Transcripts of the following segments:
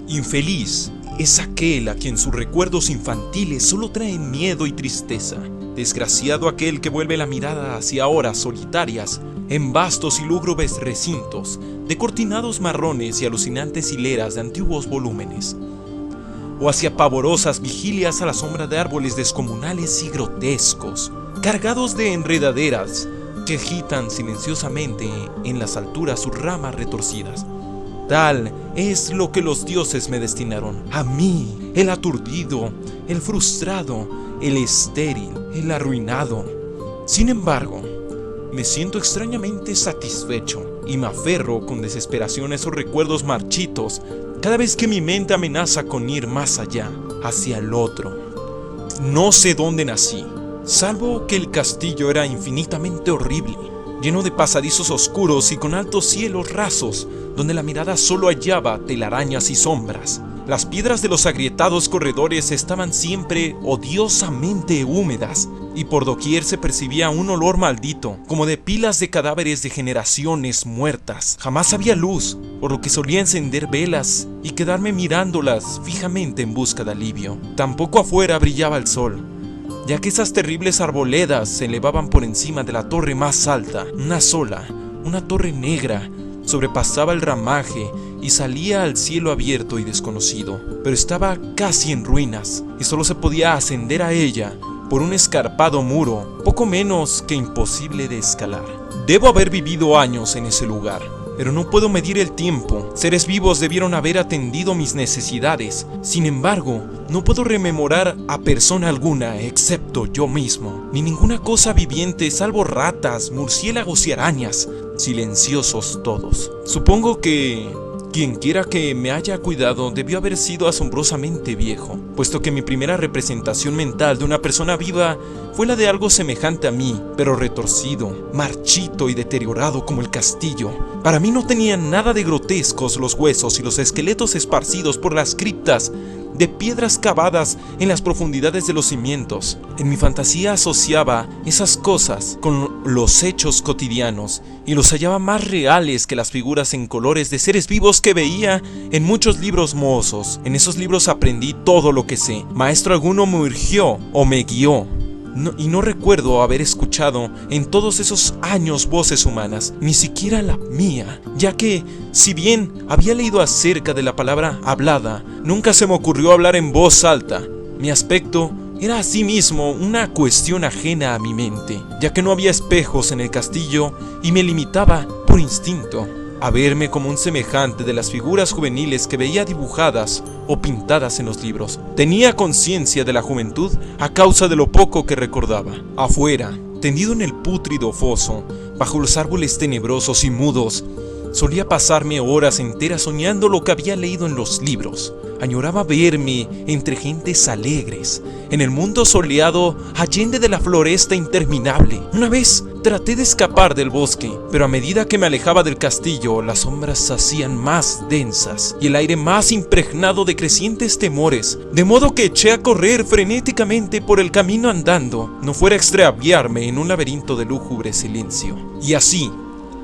Infeliz es aquel a quien sus recuerdos infantiles solo traen miedo y tristeza. Desgraciado aquel que vuelve la mirada hacia horas solitarias en vastos y lúgubres recintos de cortinados marrones y alucinantes hileras de antiguos volúmenes, o hacia pavorosas vigilias a la sombra de árboles descomunales y grotescos, cargados de enredaderas que agitan silenciosamente en las alturas sus ramas retorcidas. Tal es lo que los dioses me destinaron a mí, el aturdido, el frustrado, el estéril, el arruinado. Sin embargo, me siento extrañamente satisfecho y me aferro con desesperación a esos recuerdos marchitos cada vez que mi mente amenaza con ir más allá, hacia el otro. No sé dónde nací, salvo que el castillo era infinitamente horrible, lleno de pasadizos oscuros y con altos cielos rasos, donde la mirada solo hallaba telarañas y sombras. Las piedras de los agrietados corredores estaban siempre odiosamente húmedas, y por doquier se percibía un olor maldito, como de pilas de cadáveres de generaciones muertas. Jamás había luz, por lo que solía encender velas y quedarme mirándolas fijamente en busca de alivio. Tampoco afuera brillaba el sol, ya que esas terribles arboledas se elevaban por encima de la torre más alta. Una sola, una torre negra, sobrepasaba el ramaje y salía al cielo abierto y desconocido, pero estaba casi en ruinas y solo se podía ascender a ella por un escarpado muro, poco menos que imposible de escalar. Debo haber vivido años en ese lugar, pero no puedo medir el tiempo. Seres vivos debieron haber atendido mis necesidades. Sin embargo, no puedo rememorar a persona alguna excepto yo mismo, ni ninguna cosa viviente salvo ratas, murciélagos y arañas, silenciosos todos. Supongo que quien quiera que me haya cuidado debió haber sido asombrosamente viejo, puesto que mi primera representación mental de una persona viva fue la de algo semejante a mí, pero retorcido, marchito y deteriorado como el castillo. Para mí no tenían nada de grotescos los huesos y los esqueletos esparcidos por las criptas de piedras cavadas en las profundidades de los cimientos. En mi fantasía asociaba esas cosas con los hechos cotidianos y los hallaba más reales que las figuras en colores de seres vivos que veía en muchos libros mohosos. En esos libros aprendí todo lo que sé. Maestro alguno me urgió o me guió. No recuerdo haber escuchado en todos esos años voces humanas, ni siquiera la mía, ya que, si bien había leído acerca de la palabra hablada, nunca se me ocurrió hablar en voz alta. Mi aspecto era asimismo una cuestión ajena a mi mente, ya que no había espejos en el castillo y me limitaba, por instinto, a verme como un semejante de las figuras juveniles que veía dibujadas o pintadas en los libros. Tenía conciencia de la juventud a causa de lo poco que recordaba. Afuera, tendido en el pútrido foso, bajo los árboles tenebrosos y mudos, solía pasarme horas enteras soñando lo que había leído en los libros. Añoraba verme entre gentes alegres, en el mundo soleado allende de la floresta interminable. Una vez traté de escapar del bosque, pero a medida que me alejaba del castillo, las sombras se hacían más densas y el aire más impregnado de crecientes temores, de modo que eché a correr frenéticamente por el camino andando, no fuera a extraviarme en un laberinto de lúgubre silencio. Y así,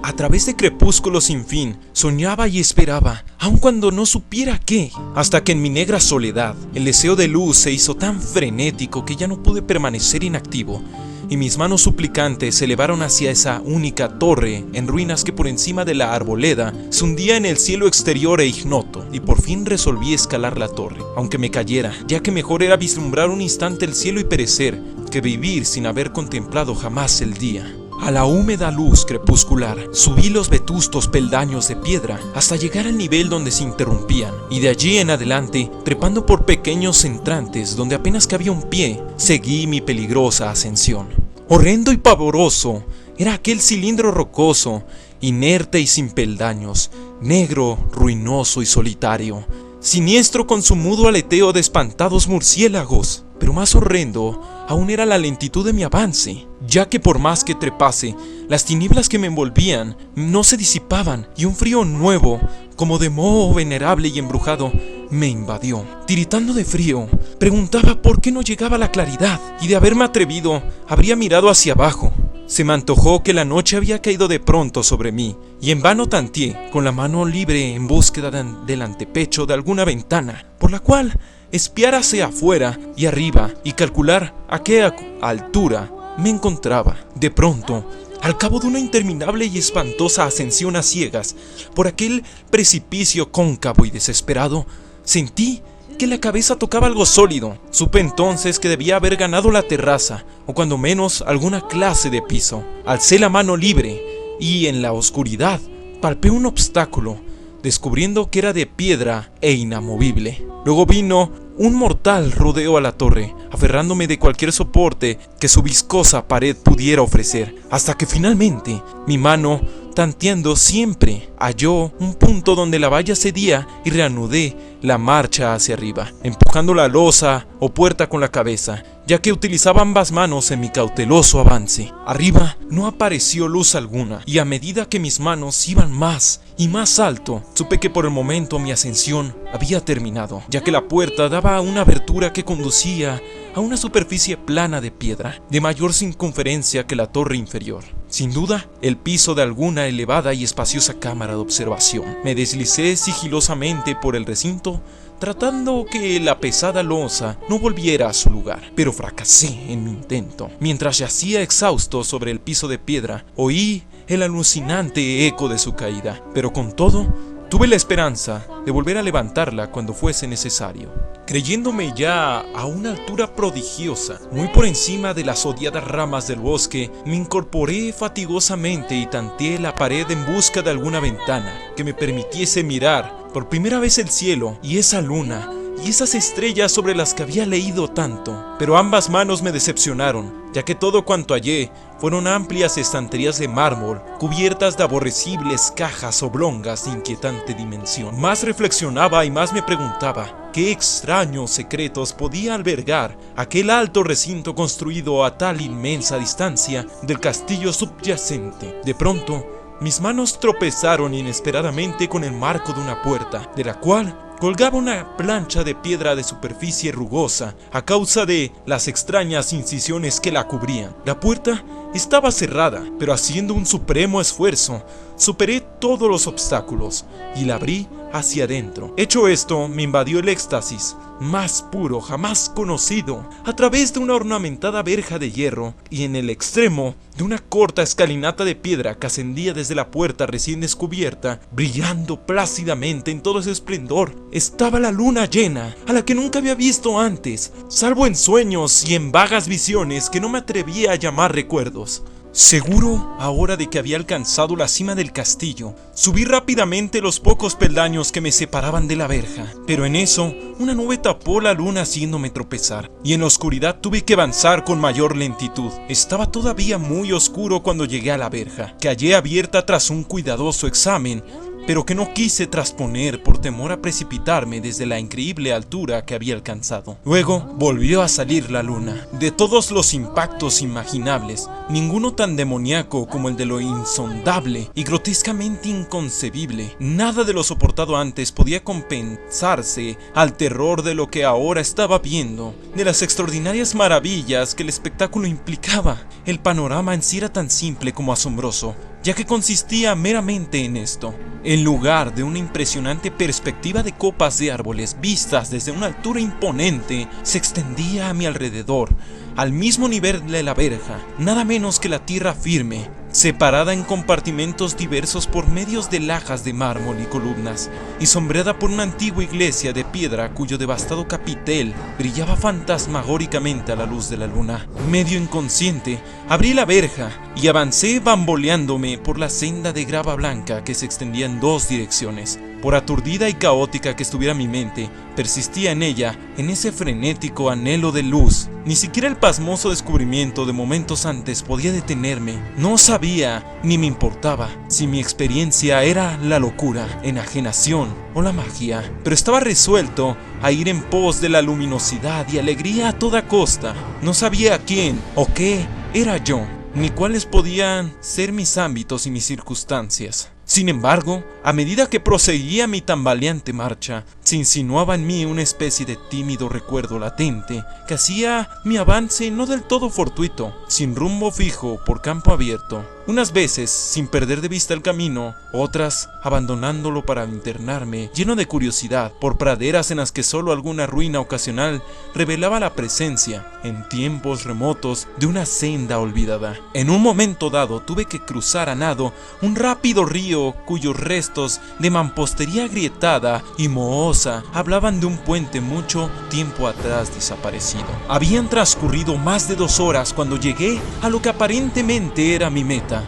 a través de crepúsculos sin fin, soñaba y esperaba, aun cuando no supiera qué, hasta que en mi negra soledad, el deseo de luz se hizo tan frenético que ya no pude permanecer inactivo, y mis manos suplicantes se elevaron hacia esa única torre en ruinas que por encima de la arboleda se hundía en el cielo exterior e ignoto, y por fin resolví escalar la torre, aunque me cayera, ya que mejor era vislumbrar un instante el cielo y perecer, que vivir sin haber contemplado jamás el día. A la húmeda luz crepuscular subí los vetustos peldaños de piedra hasta llegar al nivel donde se interrumpían, y de allí en adelante, trepando por pequeños entrantes donde apenas cabía un pie, seguí mi peligrosa ascensión. Horrendo y pavoroso era aquel cilindro rocoso, inerte y sin peldaños, negro, ruinoso y solitario, siniestro con su mudo aleteo de espantados murciélagos. Pero más horrendo aún era la lentitud de mi avance, ya que por más que trepase, las tinieblas que me envolvían no se disipaban y un frío nuevo, como de moho venerable y embrujado, me invadió. Tiritando de frío, preguntaba por qué no llegaba la claridad, y de haberme atrevido, habría mirado hacia abajo. Se me antojó que la noche había caído de pronto sobre mí, y en vano tanteé, con la mano libre en búsqueda del antepecho de alguna ventana, por la cual espiar hacia afuera y arriba y calcular a qué altura me encontraba. De pronto, al cabo de una interminable y espantosa ascensión a ciegas por aquel precipicio cóncavo y desesperado, sentí que la cabeza tocaba algo sólido. Supe entonces que debía haber ganado la terraza, o cuando menos alguna clase de piso. Alcé la mano libre y en la oscuridad palpé un obstáculo, descubriendo que era de piedra e inamovible. Luego vino un mortal rodeo a la torre, aferrándome de cualquier soporte que su viscosa pared pudiera ofrecer, hasta que finalmente mi mano, tanteando siempre, halló un punto donde la valla cedía y reanudé la marcha hacia arriba, empujando la losa o puerta con la cabeza, ya que utilizaba ambas manos en mi cauteloso avance. Arriba no apareció luz alguna, y a medida que mis manos iban más y más alto, supe que por el momento mi ascensión había terminado, ya que la puerta daba a una abertura que conducía a una superficie plana de piedra, de mayor circunferencia que la torre inferior. Sin duda, el piso de alguna elevada y espaciosa cámara de observación. Me deslicé sigilosamente por el recinto, tratando que la pesada losa no volviera a su lugar, pero fracasé en mi intento. Mientras yacía exhausto sobre el piso de piedra, oí el alucinante eco de su caída, pero con todo, tuve la esperanza de volver a levantarla cuando fuese necesario. Creyéndome ya a una altura prodigiosa, muy por encima de las odiadas ramas del bosque, me incorporé fatigosamente y tanteé la pared en busca de alguna ventana que me permitiese mirar por primera vez el cielo y esa luna y esas estrellas sobre las que había leído tanto. Pero ambas manos me decepcionaron, ya que todo cuanto hallé fueron amplias estanterías de mármol, cubiertas de aborrecibles cajas oblongas de inquietante dimensión. Más reflexionaba y más me preguntaba qué extraños secretos podía albergar aquel alto recinto construido a tal inmensa distancia del castillo subyacente. De pronto, mis manos tropezaron inesperadamente con el marco de una puerta, de la cual colgaba una plancha de piedra de superficie rugosa a causa de las extrañas incisiones que la cubrían. La puerta estaba cerrada, pero haciendo un supremo esfuerzo, superé todos los obstáculos y la abrí hacia adentro. Hecho esto, me invadió el éxtasis más puro jamás conocido. A través de una ornamentada verja de hierro y en el extremo de una corta escalinata de piedra que ascendía desde la puerta recién descubierta, brillando plácidamente en todo su esplendor, estaba la luna llena, a la que nunca había visto antes, salvo en sueños y en vagas visiones que no me atrevía a llamar recuerdos. Seguro ahora de que había alcanzado la cima del castillo, subí rápidamente los pocos peldaños que me separaban de la verja, pero en eso una nube tapó la luna haciéndome tropezar, y en la oscuridad tuve que avanzar con mayor lentitud. Estaba todavía muy oscuro cuando llegué a la verja, que hallé abierta tras un cuidadoso examen, pero que no quise trasponer por temor a precipitarme desde la increíble altura que había alcanzado. Luego volvió a salir la luna. De todos los impactos imaginables, ninguno tan demoníaco como el de lo insondable y grotescamente inconcebible. Nada de lo soportado antes podía compensarse al terror de lo que ahora estaba viendo, de las extraordinarias maravillas que el espectáculo implicaba. El panorama en sí era tan simple como asombroso, ya que consistía meramente en esto. En lugar de una impresionante perspectiva de copas de árboles vistas desde una altura imponente, se extendía a mi alrededor, al mismo nivel de la verja, nada menos que la tierra firme, separada en compartimentos diversos por medios de lajas de mármol y columnas, y sombreada por una antigua iglesia de piedra cuyo devastado capitel brillaba fantasmagóricamente a la luz de la luna. Medio inconsciente, abrí la verja y avancé bamboleándome por la senda de grava blanca que se extendía en dos direcciones. Por aturdida y caótica que estuviera mi mente, persistía en ella, en ese frenético anhelo de luz. Ni siquiera el pasmoso descubrimiento de momentos antes podía detenerme. No sabía, ni me importaba, si mi experiencia era la locura, enajenación o la magia, pero estaba resuelto a ir en pos de la luminosidad y alegría a toda costa. No sabía quién o qué era yo, ni cuáles podían ser mis ámbitos y mis circunstancias. Sin embargo, a medida que proseguía mi tambaleante marcha, se insinuaba en mí una especie de tímido recuerdo latente que hacía mi avance no del todo fortuito, sin rumbo fijo por campo abierto. Unas veces sin perder de vista el camino, otras abandonándolo para internarme, lleno de curiosidad, por praderas en las que solo alguna ruina ocasional revelaba la presencia, en tiempos remotos, de una senda olvidada. En un momento dado tuve que cruzar a nado un rápido río cuyos restos de mampostería agrietada y mohosa hablaban de un puente mucho tiempo atrás desaparecido. Habían transcurrido más de 2 horas cuando llegué a lo que aparentemente era mi meta.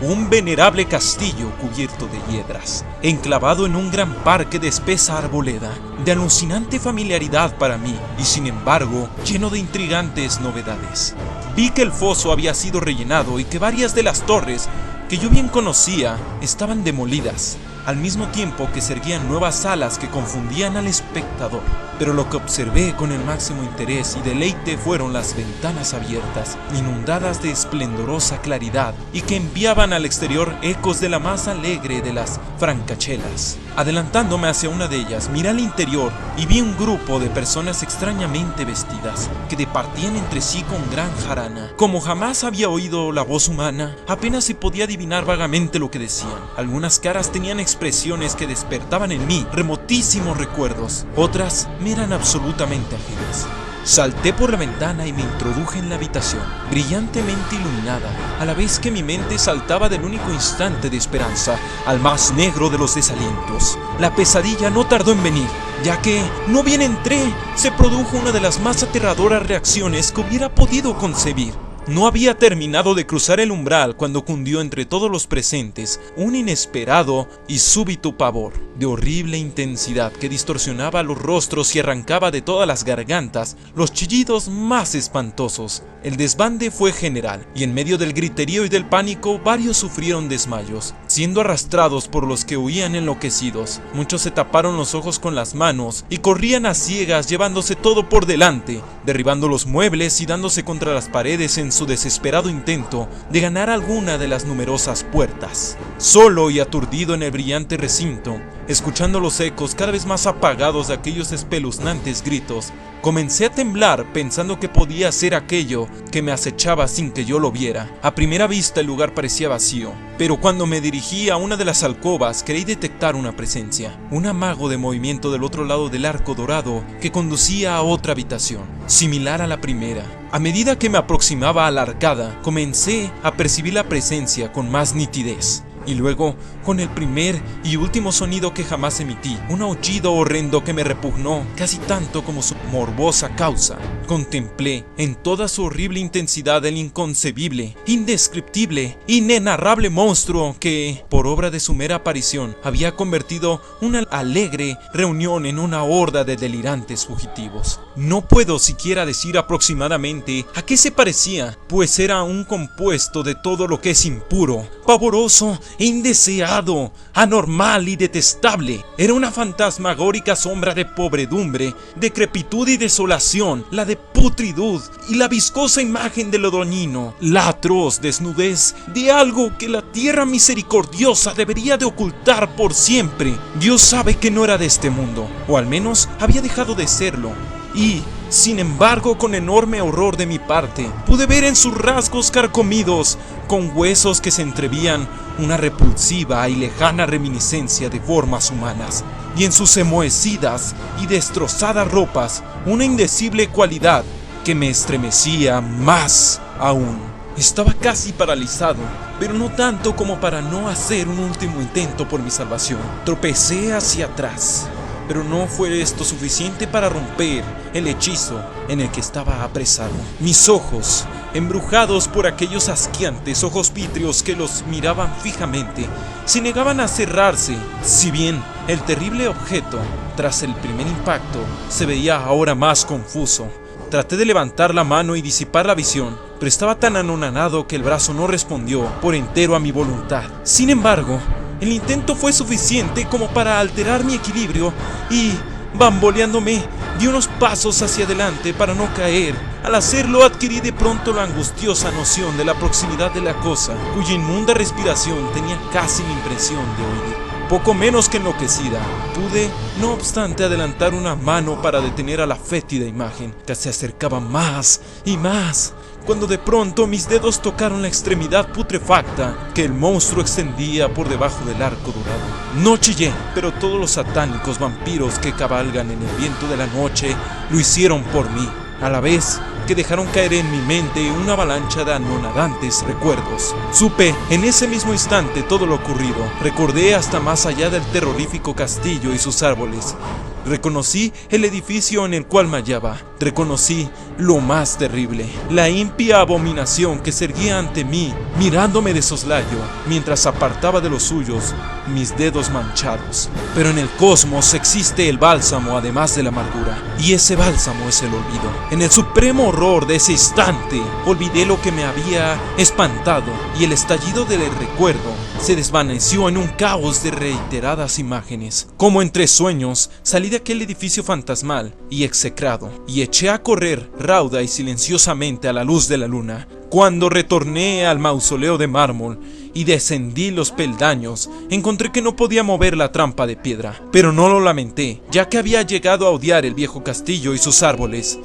Un venerable castillo cubierto de hiedras, enclavado en un gran parque de espesa arboleda, de alucinante familiaridad para mí y sin embargo lleno de intrigantes novedades. Vi que el foso había sido rellenado y que varias de las torres que yo bien conocía estaban demolidas, al mismo tiempo que se erguían nuevas salas que confundían al espectador. Pero lo que observé con el máximo interés y deleite fueron las ventanas abiertas, inundadas de esplendorosa claridad y que enviaban al exterior ecos de la más alegre de las francachelas. Adelantándome hacia una de ellas, miré al interior y vi un grupo de personas extrañamente vestidas que departían entre sí con gran jarana. Como jamás había oído la voz humana, apenas se podía adivinar vagamente lo que decían. Algunas caras tenían expresiones que despertaban en mí remotísimos recuerdos, otras me eran absolutamente ajenas. Salté por la ventana y me introduje en la habitación, brillantemente iluminada, a la vez que mi mente saltaba del único instante de esperanza al más negro de los desalientos. La pesadilla no tardó en venir, ya que, no bien entré, se produjo una de las más aterradoras reacciones que hubiera podido concebir. No había terminado de cruzar el umbral cuando cundió entre todos los presentes un inesperado y súbito pavor, de horrible intensidad que distorsionaba los rostros y arrancaba de todas las gargantas los chillidos más espantosos. El desbande fue general, y en medio del griterío y del pánico varios sufrieron desmayos, siendo arrastrados por los que huían enloquecidos. Muchos se taparon los ojos con las manos y corrían a ciegas llevándose todo por delante, derribando los muebles y dándose contra las paredes en su desesperado intento de ganar alguna de las numerosas puertas. Solo y aturdido en el brillante recinto, escuchando los ecos cada vez más apagados de aquellos espeluznantes gritos, comencé a temblar pensando que podía ser aquello que me acechaba sin que yo lo viera. A primera vista el lugar parecía vacío, pero cuando me dirigí a una de las alcobas creí detectar una presencia, un amago de movimiento del otro lado del arco dorado que conducía a otra habitación, similar a la primera. A medida que me aproximaba a la arcada, comencé a percibir la presencia con más nitidez. Y luego, con el primer y último sonido que jamás emití, un aullido horrendo que me repugnó casi tanto como su morbosa causa, contemplé en toda su horrible intensidad el inconcebible, indescriptible, inenarrable monstruo que, por obra de su mera aparición, había convertido una alegre reunión en una horda de delirantes fugitivos. No puedo siquiera decir aproximadamente a qué se parecía, pues era un compuesto de todo lo que es impuro, pavoroso e indeseado, anormal y detestable. Era una fantasmagórica sombra de pobredumbre, decrepitud y desolación, la de putridud y la viscosa imagen de lo dañino, la atroz desnudez de algo que la tierra misericordiosa debería de ocultar por siempre. Dios sabe que no era de este mundo, o al menos había dejado de serlo, y sin embargo, con enorme horror de mi parte, pude ver en sus rasgos carcomidos, con huesos que se entrevían, una repulsiva y lejana reminiscencia de formas humanas, y en sus enmohecidas y destrozadas ropas, una indecible cualidad que me estremecía más aún. Estaba casi paralizado, pero no tanto como para no hacer un último intento por mi salvación. Tropecé hacia atrás, pero no fue esto suficiente para romper el hechizo en el que estaba apresado. Mis ojos, embrujados por aquellos asqueantes ojos vítreos que los miraban fijamente, se negaban a cerrarse. Si bien el terrible objeto, tras el primer impacto, se veía ahora más confuso, traté de levantar la mano y disipar la visión, pero estaba tan anonadado que el brazo no respondió por entero a mi voluntad. Sin embargo, el intento fue suficiente como para alterar mi equilibrio y, bamboleándome, di unos pasos hacia adelante para no caer Al hacerlo adquirí de pronto la angustiosa noción de la proximidad de la cosa, cuya inmunda respiración tenía casi la impresión de oír. Poco menos que enloquecida, pude, no obstante, adelantar una mano para detener a la fétida imagen, que se acercaba más y más, cuando de pronto mis dedos tocaron la extremidad putrefacta que el monstruo extendía por debajo del arco dorado. No chillé, pero todos los satánicos vampiros que cabalgan en el viento de la noche lo hicieron por mí, a la vez que dejaron caer en mi mente una avalancha de anonadantes recuerdos. Supe en ese mismo instante todo lo ocurrido. Recordé hasta más allá del terrorífico castillo y sus árboles. Reconocí el edificio en el cual me hallaba. Reconocí lo más terrible, la impía abominación que se erguía ante mí, mirándome de soslayo, mientras apartaba de los suyos mis dedos manchados. Pero en el cosmos existe el bálsamo además de la amargura, y ese bálsamo es el olvido. En el supremo horror de ese instante, olvidé lo que me había espantado, y el estallido del recuerdo se desvaneció en un caos de reiteradas imágenes. Como entre sueños, salí de aquel edificio fantasmal y execrado, y eché a correr rauda y silenciosamente a la luz de la luna. Cuando retorné al mausoleo de mármol y descendí los peldaños, encontré que no podía mover la trampa de piedra, pero no lo lamenté, ya que había llegado a odiar el viejo castillo y sus árboles.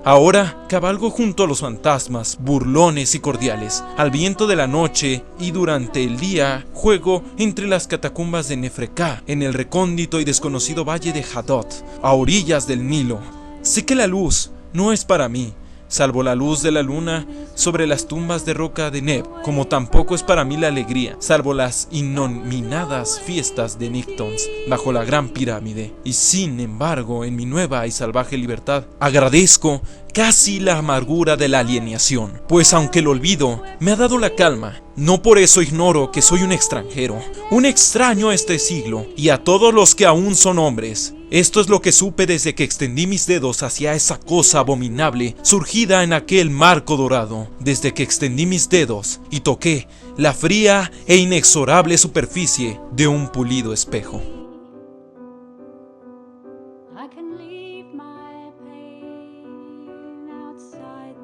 Ahora cabalgo junto a los fantasmas, burlones y cordiales, al viento de la noche, y durante el día juego entre las catacumbas de Nefrecá, en el recóndito y desconocido valle de Hadot, a orillas del Nilo. Sé que la luz no es para mí, salvo la luz de la luna sobre las tumbas de roca de Neb, como tampoco es para mí la alegría, salvo las innominadas fiestas de Nictons bajo la gran pirámide. Y sin embargo, en mi nueva y salvaje libertad, agradezco casi la amargura de la alienación, pues aunque el olvido me ha dado la calma, no por eso ignoro que soy un extranjero, un extraño a este siglo y a todos los que aún son hombres. Esto es lo que supe desde que extendí mis dedos hacia esa cosa abominable surgida en aquel marco dorado, desde que extendí mis dedos y toqué la fría e inexorable superficie de un pulido espejo. I can leave my pain outside